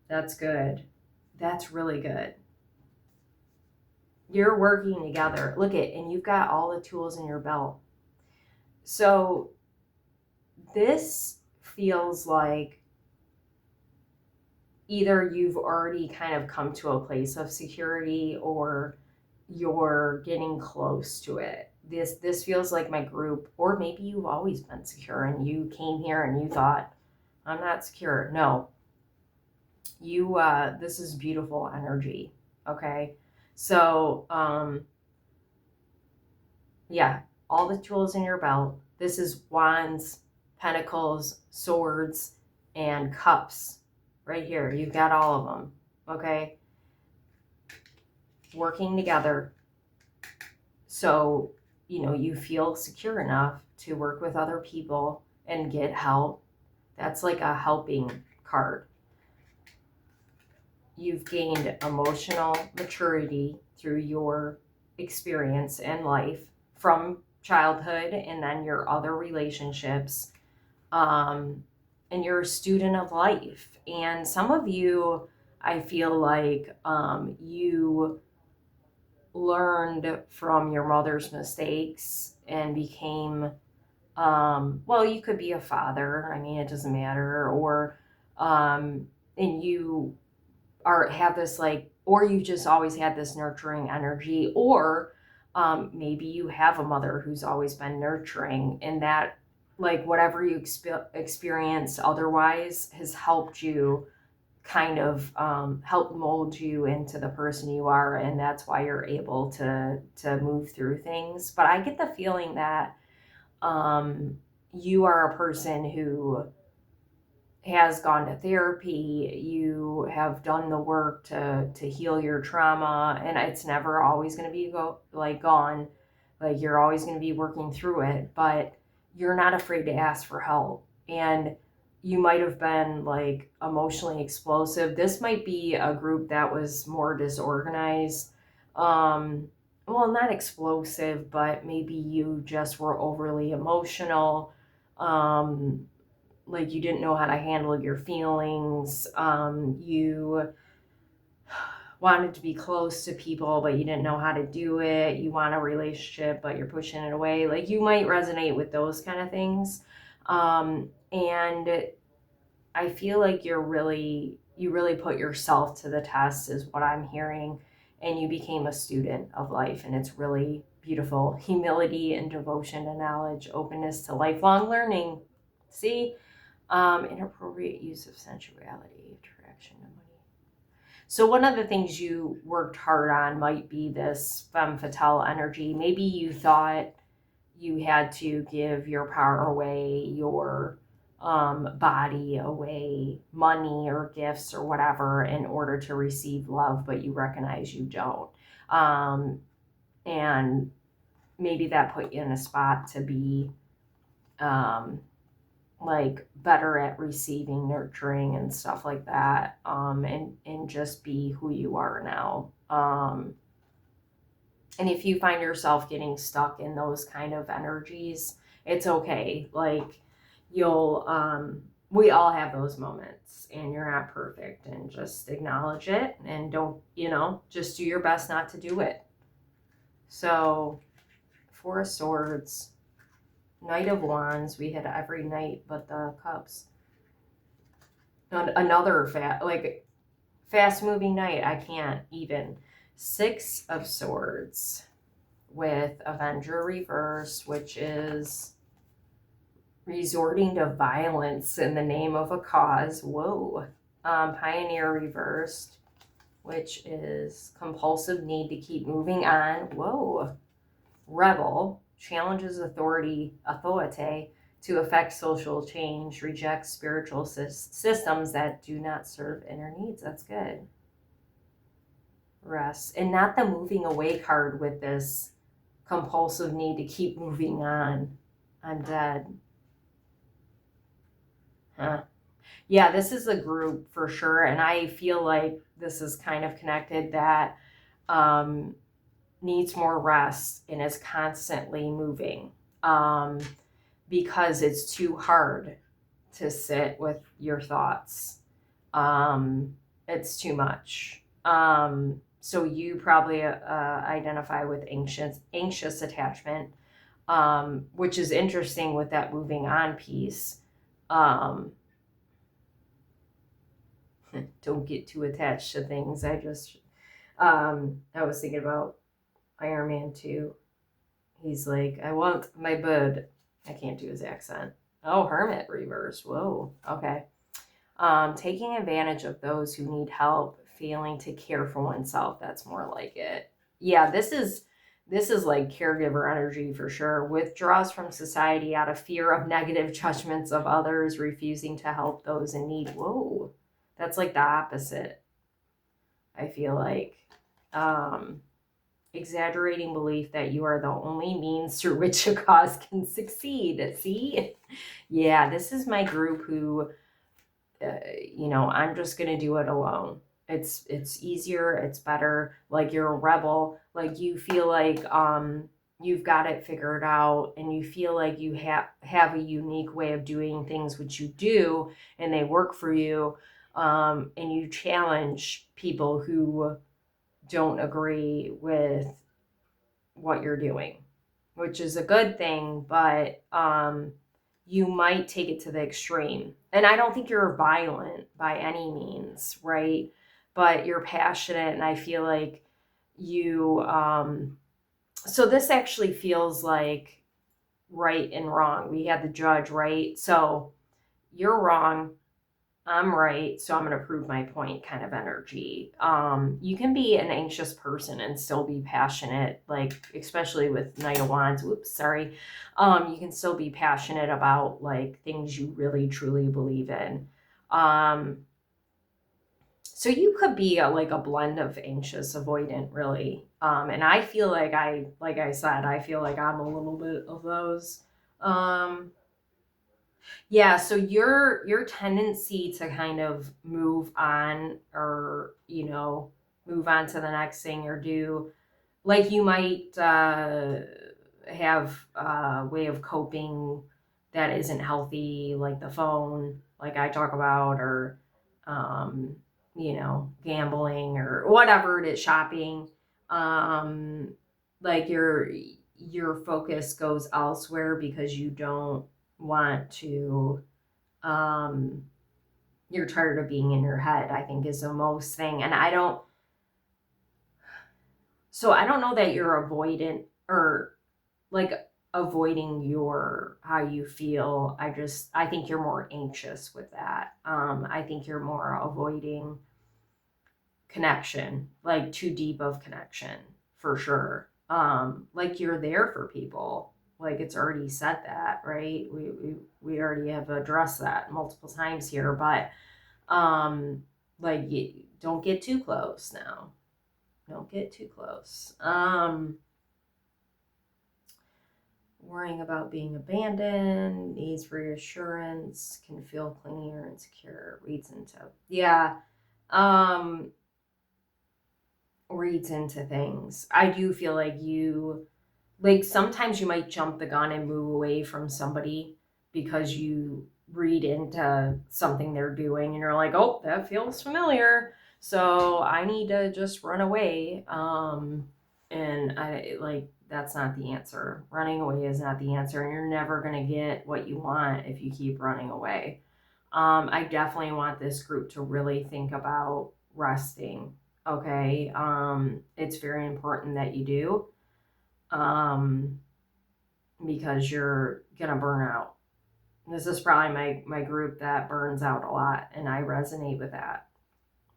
That's good. That's really good. You're working together. Look and you've got all the tools in your belt. So this feels like either you've already kind of come to a place of security or you're getting close to it. This feels like my group, or maybe you've always been secure and you came here and you thought, I'm not secure. No, you this is beautiful energy. Okay, so yeah, all the tools in your belt. This is wands, pentacles, swords, and cups right here. You've got all of them. Okay, working together. So, you feel secure enough to work with other people and get help. That's like a helping card. You've gained emotional maturity through your experience in life from childhood and then your other relationships. And you're a student of life. And some of you, I feel like you learned from your mother's mistakes and became well, you could be a father, I mean, it doesn't matter, or and you have this or you just always had this nurturing energy, or maybe you have a mother who's always been nurturing, and that whatever you experienced otherwise has helped you kind of help mold you into the person you are, and that's why you're able to move through things. But I get the feeling that you are a person who has gone to therapy, you have done the work to heal your trauma, and it's never always going to be gone. You're always going to be working through it, but you're not afraid to ask for help. And you might have been emotionally explosive. This might be a group that was more disorganized. Well, not explosive, but maybe you just were overly emotional. You didn't know how to handle your feelings. You wanted to be close to people, but you didn't know how to do it. You want a relationship, but you're pushing it away. You might resonate with those kind of things. And I feel like you really put yourself to the test is what I'm hearing. And you became a student of life, and it's really beautiful. Humility and devotion to knowledge, openness to lifelong learning. See? Inappropriate use of sensuality, attraction to money. So one of the things you worked hard on might be this femme fatale energy. Maybe you thought you had to give your power away, your body away, money or gifts or whatever in order to receive love, but you recognize you don't. And maybe that put you in a spot to be better at receiving nurturing and stuff like that, and just be who you are now. And if you find yourself getting stuck in those kind of energies, it's okay. You'll we all have those moments, and you're not perfect, and just acknowledge it, and don't just do your best not to do it. So Four of Swords, Knight of Wands, we hit every knight but the cups. Another fast moving knight, I can't even. Six of Swords with Avenger reversed, which is resorting to violence in the name of a cause. Whoa. Pioneer reversed, which is compulsive need to keep moving on. Whoa. Rebel challenges authority to affect social change, rejects spiritual systems that do not serve inner needs. That's good. Rest. And not the moving away card with this compulsive need to keep moving on. I'm dead. Huh. Yeah, this is a group for sure. And I feel like this is kind of connected that um, needs more rest and is constantly moving because it's too hard to sit with your thoughts. It's too much. So you probably identify with anxious attachment, which is interesting with that moving on piece. Um, don't get too attached to things. I was thinking about Iron Man 2. He's like, I want my bud. I can't do his accent. Oh, hermit reverse. Whoa. Okay. Taking advantage of those who need help, failing to care for oneself. That's more like it. Yeah, this is like caregiver energy for sure. Withdraws from society out of fear of negative judgments of others, refusing to help those in need. Whoa, that's like the opposite. I feel like um, exaggerating belief that you are the only means through which a cause can succeed. See, yeah, this is my group who I'm just gonna do it alone. It's easier, it's better. Like you're a rebel, like you feel like you've got it figured out, and you feel like you have a unique way of doing things, which you do, and they work for you. And you challenge people who don't agree with what you're doing, which is a good thing, but you might take it to the extreme. And I don't think you're violent by any means, right? But you're passionate, and I feel like you. So this actually feels like right and wrong. We had the judge, right? So you're wrong, I'm right, so I'm going to prove my point kind of energy. You can be an anxious person and still be passionate, like, especially with Knight of Wands. Whoops, sorry. You can still be passionate about, like, things you really, truly believe in. So you could be like a blend of anxious, avoidant, really. And I feel like like I said, I feel like I'm a little bit of those. Um, Yeah, so your tendency to kind of move on, or move on to the next thing, or do, like, you might have a way of coping that isn't healthy, like the phone, like I talk about, or um, gambling or whatever it is, shopping. Um, like your focus goes elsewhere because you don't want to um you're tired of being in your head, I think, is the most thing. And I don't know that you're avoidant, or like avoiding your how you feel. I think you're more anxious with that. I think you're more avoiding connection, like too deep of connection, for sure. Like you're there for people, like it's already said that, right? We already have addressed that multiple times here, but like, you don't get too close now. Don't get too close. Worrying about being abandoned, needs reassurance, can feel clingy or insecure, yeah, um reads into things. I do feel like sometimes you might jump the gun and move away from somebody because you read into something they're doing, and you're like, oh, that feels familiar, so I need to just run away. And I like that's not the answer. Running away is not the answer, and you're never going to get what you want if you keep running away. I definitely want this group to really think about resting. Okay. It's very important that you do, um, because you're gonna burn out. This is probably my group that burns out a lot, and I resonate with that.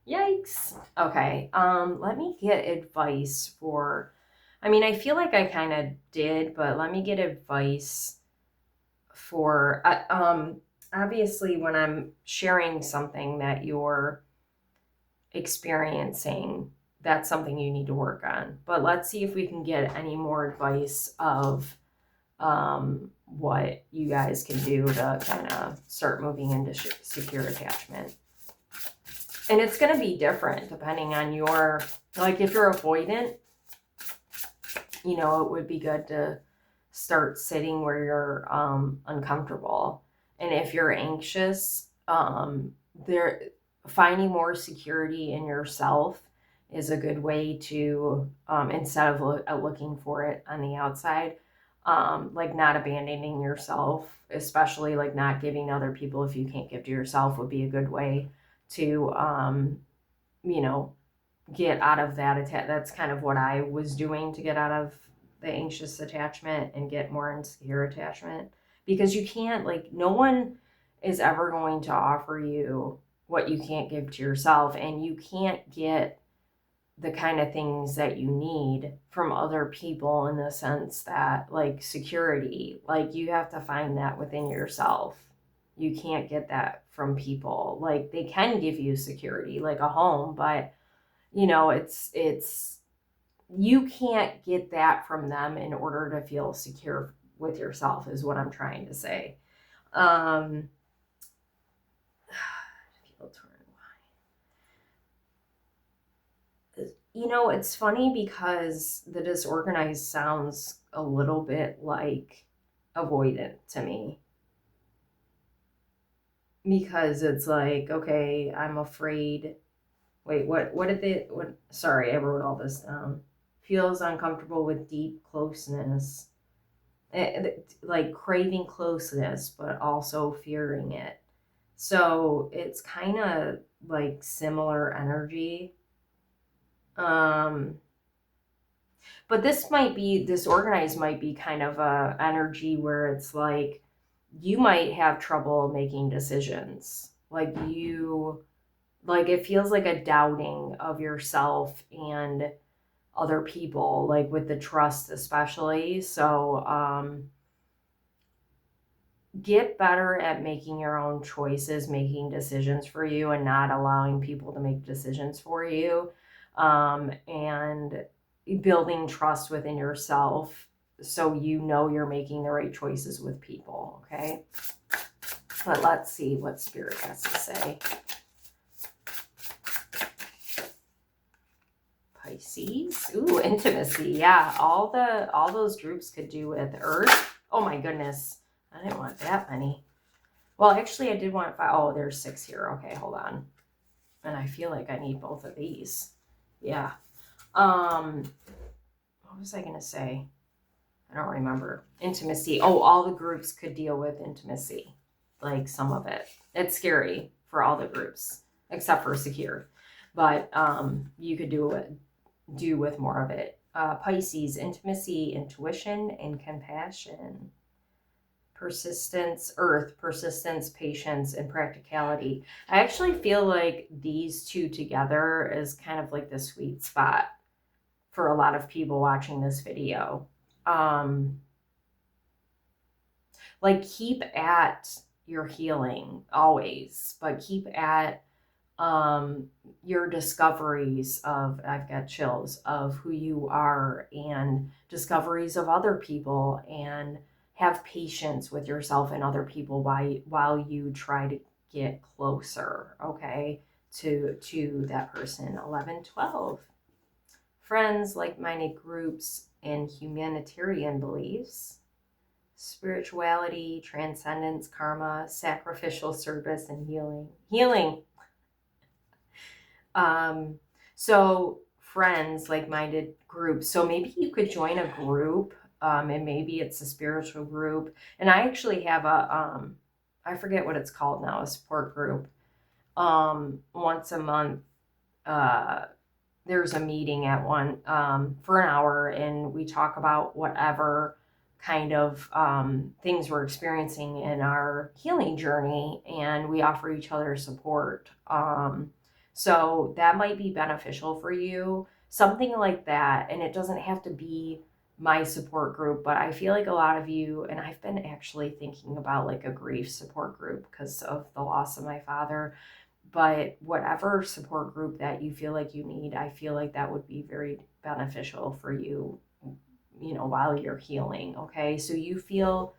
Yikes. Okay. Let me get advice for. I mean, I feel like I kind of did, but let me get advice for. Obviously, when I'm sharing something that you're experiencing, that's something you need to work on. But let's see if we can get any more advice of what you guys can do to kind of start moving into secure attachment. And it's going to be different depending on your, like if you're avoidant, you know, it would be good to start sitting where you're uncomfortable. And if you're anxious, there finding more security in yourself is a good way to, instead of looking for it on the outside, like not abandoning yourself, especially like not giving to other people if you can't give to yourself, would be a good way to, you know, get out of that that's kind of what I was doing to get out of the anxious attachment and get more insecure attachment, because you can't, like, no one is ever going to offer you what you can't give to yourself, and you can't get the kind of things that you need from other people in the sense that, like, security, like, you have to find that within yourself. You can't get that from people. Like, they can give you security, like a home, but you know, it's you can't get that from them in order to feel secure with yourself, is what I'm trying to say. Feel torn. You know, it's funny because the disorganized sounds a little bit like avoidant to me, because it's like, okay, I'm afraid. Wait, what did they, what, sorry, I wrote all this down. Feels uncomfortable with deep closeness. Like craving closeness, but also fearing it. So it's kind of like similar energy. But this might be, disorganized might be kind of a energy where it's like you might have trouble making decisions. Like it feels like a doubting of yourself and other people, like with the trust especially. So get better at making your own choices, making decisions for you, and not allowing people to make decisions for you, and building trust within yourself so you know you're making the right choices with people. Okay, but let's see what Spirit has to say. Pisces. Ooh, intimacy. Yeah, all those groups could do with Earth. Oh my goodness, I didn't want that many. Well, actually, I did want 5. Oh, there's 6 here. Okay, hold on. And I feel like I need both of these. Yeah. What was I gonna say? I don't remember. Intimacy. Oh, all the groups could deal with intimacy, like some of it. It's scary for all the groups except for secure, but you could do with more of it. Pisces, intimacy, intuition, and compassion. Persistence, Earth, persistence, patience, and practicality. I actually feel like these two together is kind of like the sweet spot for a lot of people watching this video. Like, keep at your healing always, but keep at your discoveries of, I've got chills, of who you are, and discoveries of other people, and have patience with yourself and other people while you try to get closer, okay, to that person. 11, 12. Friends, like-minded groups, and humanitarian beliefs. Spirituality, transcendence, karma, sacrificial service, and healing. So friends, like-minded groups. So maybe you could join a group, and maybe it's a spiritual group. And I actually have I forget what it's called now, a support group. Once a month, there's a meeting at one, for an hour, and we talk about whatever kind of things we're experiencing in our healing journey, and we offer each other support. So that might be beneficial for you, something like that. And it doesn't have to be my support group, but I feel like a lot of you, and I've been actually thinking about like a grief support group because of the loss of my father. But whatever support group that you feel like you need, I feel like that would be very beneficial for you, you know, while you're healing. Okay, so you feel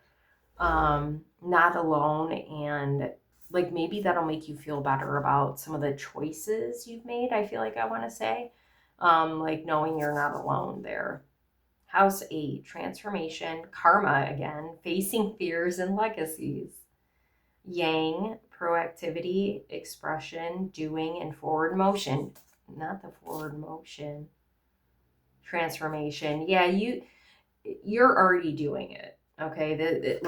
not alone, and like maybe that'll make you feel better about some of the choices you've made. I feel like I want to say, like knowing you're not alone there. House 8, transformation, karma again, facing fears and legacies. Yang, proactivity, expression, doing, and forward motion. Not the forward motion. Transformation. Yeah, you're already doing it. Okay,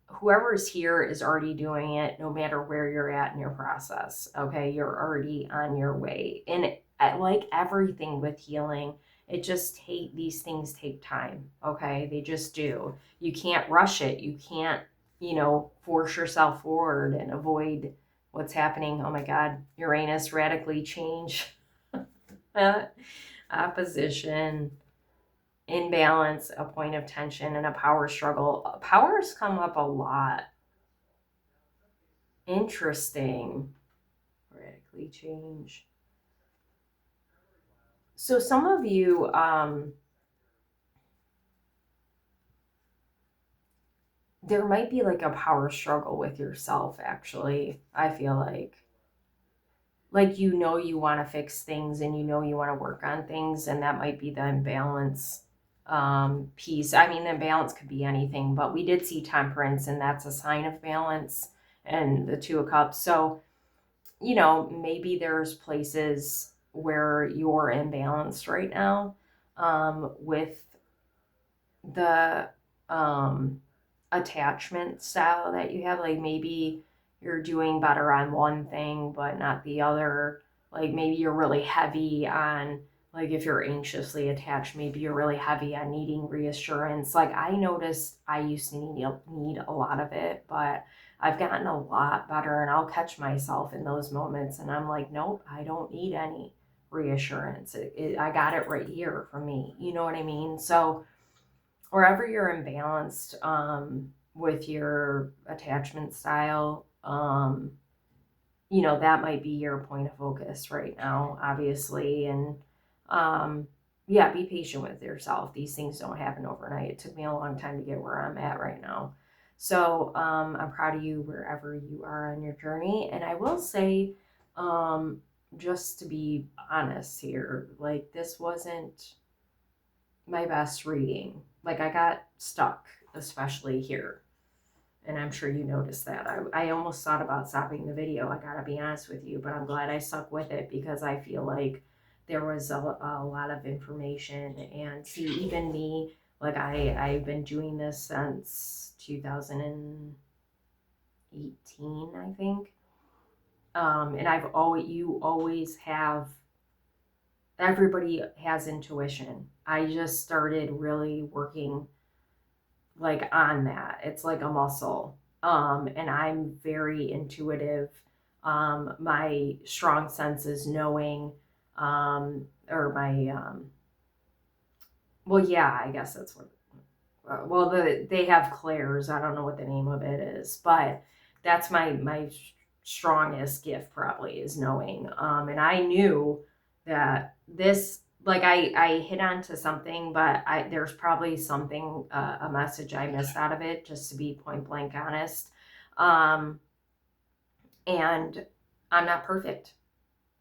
whoever's here is already doing it, no matter where you're at in your process. Okay, you're already on your way, and like everything with healing, these things take time. Okay, they just do. You can't rush it. You can't, force yourself forward and avoid what's happening. Oh my God, Uranus radically change. Opposition, imbalance, a point of tension, and a power struggle. Powers come up a lot. Interesting. Radically change. So some of you, there might be like a power struggle with yourself, actually. I feel like you want to fix things and you want to work on things, and that might be the imbalance piece. I mean, the imbalance could be anything, but we did see temperance, and that's a sign of balance, and the 2 of Cups. So maybe there's places where you're imbalanced right now, with the attachment style that you have. Like maybe you're doing better on one thing but not the other. Like maybe you're really heavy on, like if you're anxiously attached, maybe you're really heavy on needing reassurance. Like I noticed I used to need a lot of it, but I've gotten a lot better, and I'll catch myself in those moments and I'm like, nope, I don't need any reassurance. I got it right here from me. You know what I mean? So wherever you're imbalanced, with your attachment style, that might be your point of focus right now, obviously. And yeah, be patient with yourself. These things don't happen overnight. It took me a long time to get where I'm at right now. So I'm proud of you wherever you are on your journey. And I will say, just to be honest here, like this wasn't my best reading. Like I got stuck, especially here. And I'm sure you noticed that. I almost thought about stopping the video, I gotta be honest with you, but I'm glad I stuck with it because I feel like there was a lot of information. And see, even me, like I've been doing this since 2018, I think. And you always have, everybody has intuition. I just started really working like on that. It's like a muscle. And I'm very intuitive. My strong sense is knowing, or my, well, yeah, I guess that's what, they have clairs. I don't know what the name of it is, but that's my strongest gift probably is knowing. And I knew that this, like I hit onto something, but there's probably something, a message I missed out of it, just to be point blank honest. And I'm not perfect,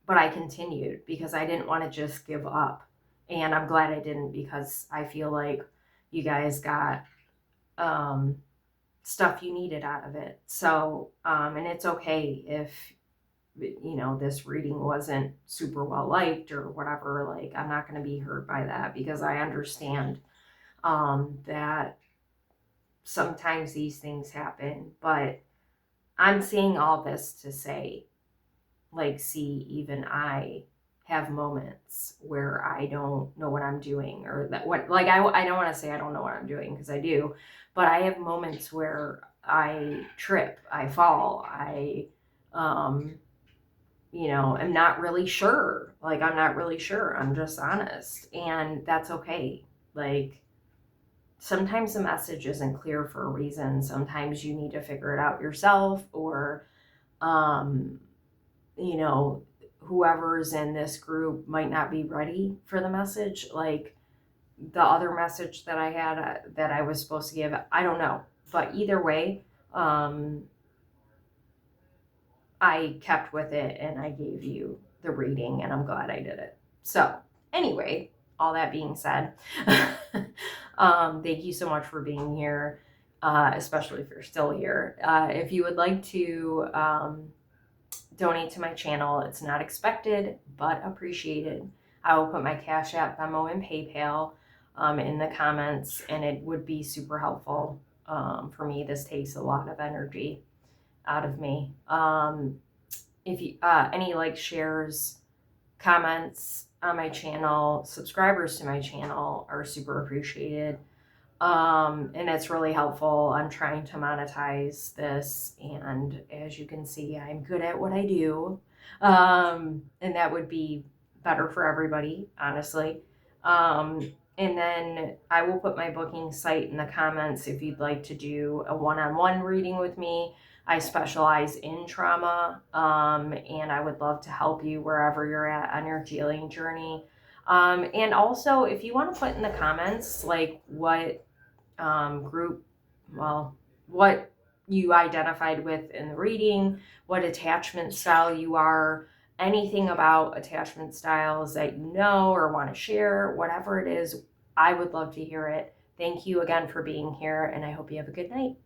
but I continued because I didn't want to just give up. And I'm glad I didn't, because I feel like you guys got stuff you needed out of it. So, and it's okay if, this reading wasn't super well liked or whatever. Like, I'm not going to be hurt by that because I understand that sometimes these things happen. But I'm saying all this to say, like, see, even I have moments where I don't know what I'm doing, or that what, like, I don't want to say I don't know what I'm doing because I do, but I have moments where I trip, I fall, am not really sure. Like, I'm not really sure. I'm just honest. And that's okay. Like, sometimes the message isn't clear for a reason. Sometimes you need to figure it out yourself, or, um, whoever's in this group might not be ready for the message. Like the other message that I had, that I was supposed to give, I don't know. But either way, I kept with it and I gave you the reading, and I'm glad I did it. So anyway, all that being said, thank you so much for being here, especially if you're still here. If you would like to donate to my channel, it's not expected but appreciated. I will put my Cash App, Venmo, and PayPal in the comments, and it would be super helpful for me. This takes a lot of energy out of me. If you any likes, shares, comments on my channel, subscribers to my channel are super appreciated. And it's really helpful. I'm trying to monetize this, and as you can see, I'm good at what I do. And that would be better for everybody, honestly. And then I will put my booking site in the comments if you'd like to do a one-on-one reading with me. I specialize in trauma, and I would love to help you wherever you're at on your healing journey. And also, if you want to put in the comments, like what group, well, what you identified with in the reading, what attachment style you are, anything about attachment styles that you know or want to share, whatever it is, I would love to hear it. Thank you again for being here, and I hope you have a good night.